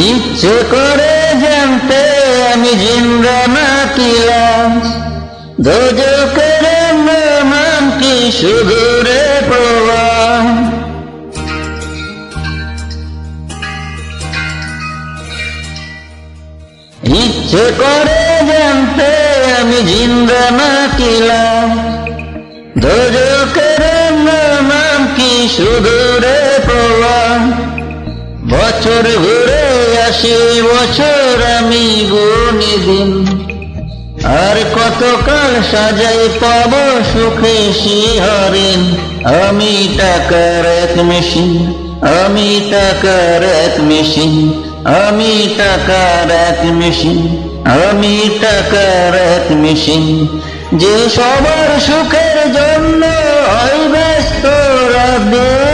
ইচ্ছে করে জানতে আমি জিন্দা নাকি লাশ, দোজখের নাম কি সুদূরে প্রবাহ। ইচ্ছে করে জানতে আমি জিন্দা নাকি লাশ, দোজখের নাম কি সুদূরে প্রবাহ। বছর ঘুরে 80 বছর আমি গুনি দিন, আর কতকাল সাজাই পাব সুখে শিহরিন। আমি টাকার এক মেশিন, আমি টাকার এক মেশিন, আমি টাকার এক মেশিন, আমি টাকার এক মেশিন, যে সবার সুখের জন্য হয় ব্যস্ত রাতদিন।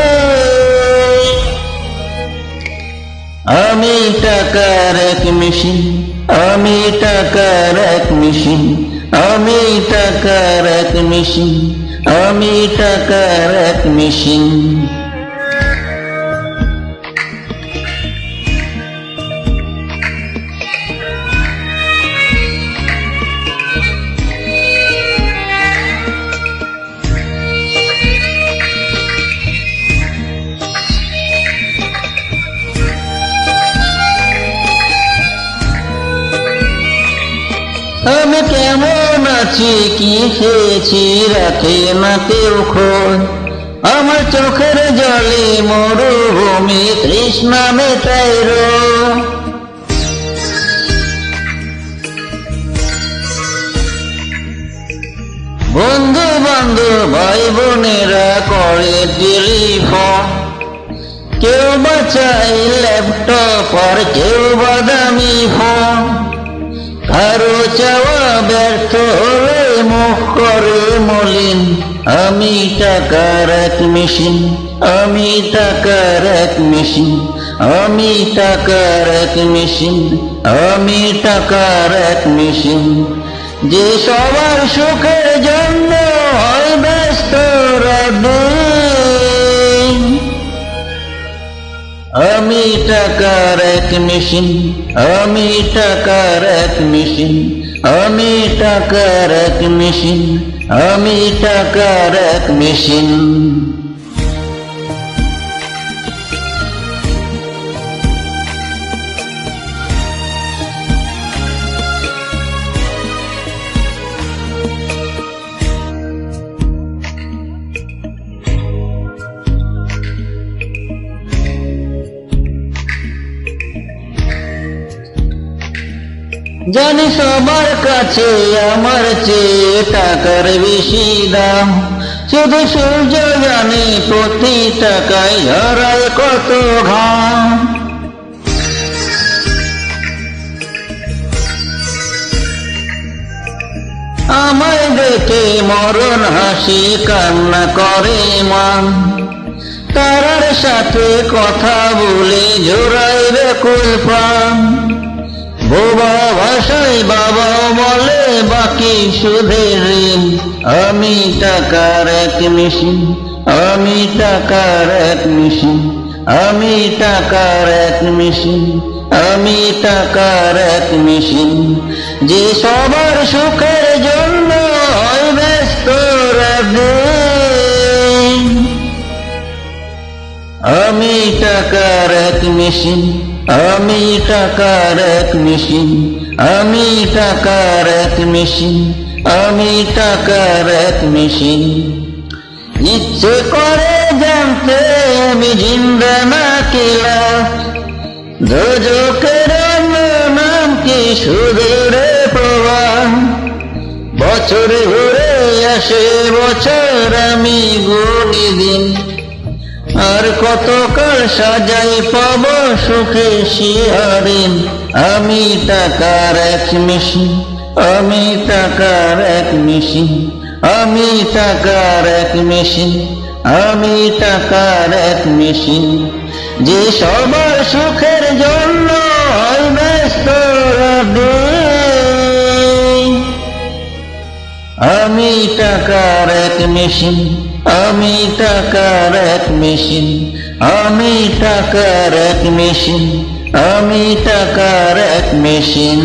আমি টাকার এক মেশিন, আমি টাকার এক মেশিন, আমি টাকার এক মেশিন, আমি টাকার এক মেশিন। আমি কেমন আছি কি খেয়েছি রাখে না কেউ খোঁজ, আমার চোখের জলে মরুভূমি তৃষ্ণা মেটাই রোজ। বন্ধু বান্ধব ভাই বোনেরা করে টেলিফোন, কেউ বাঁচাই ল্যাপটপ আর কেউ বাদামি ফোন। কারো চাওয়া ব্যর্থ হলে মুখ করে মলিন, আমি টাকার এক মেশিন, আমি টাকার এক মেশিন, আমি টাকার এক মেশিন, আমি টাকার এক মেশিন, যে সবার সুখের জন্য হয় ব্যস্ত রাতদিন। আমি টাকার এক মেশিন, আমি টাকার এক মেশিন, আমি টাকার এক মেশিন, আমি টাকার এক মেশিন। জানি সবার কাছে আমার চেয়ে টাকার বেশি দাম, শুধু সূর্য জানে প্রতি টাকায় ঝরায় কত ঘাম। আমায় দেখে মরণ হাসি কান্না করে মান, তারার সাথে কথা বলে জোড়ায় বেকুল প্রাণ। বোবা ভাষায় বাবা বলে বাকি সুদের ঋণ, আমি টাকার এক মেশিন, আমি টাকার এক মেশিন, আমি টাকার এক মেশিন, আমি টাকার এক মেশিন, যে সবার সুখের জন্য হয় ব্যস্ত রাতদিন। আমি টাকার এক মেশিন, আমি টাকার এক মেশিন, আমি টাকার এক মেশিন, আমি টাকার এক মেশিন। ইচ্ছে করে জানতে আমি জিন্দা নাকি লাশ, দোজখের নাম কি সুদূরে প্রবাহ। বছর ঘুরে 80 বছর আমি গুনি দিন, আর কতকাল সাজাই পাব সুখে শিহরিন। আমি টাকার এক মেশিন, আমি টাকার এক মেশিন, আমি টাকার এক মেশিন, আমি টাকার এক মেশিন, যে সবার সুখের জন্য হয় ব্যস্ত রাতদিন। আমি টাকার এক মেশিন, আমি টাকার এক মেশিন, আমি টাকার এক মেশিন, আমি টাকার এক মেশিন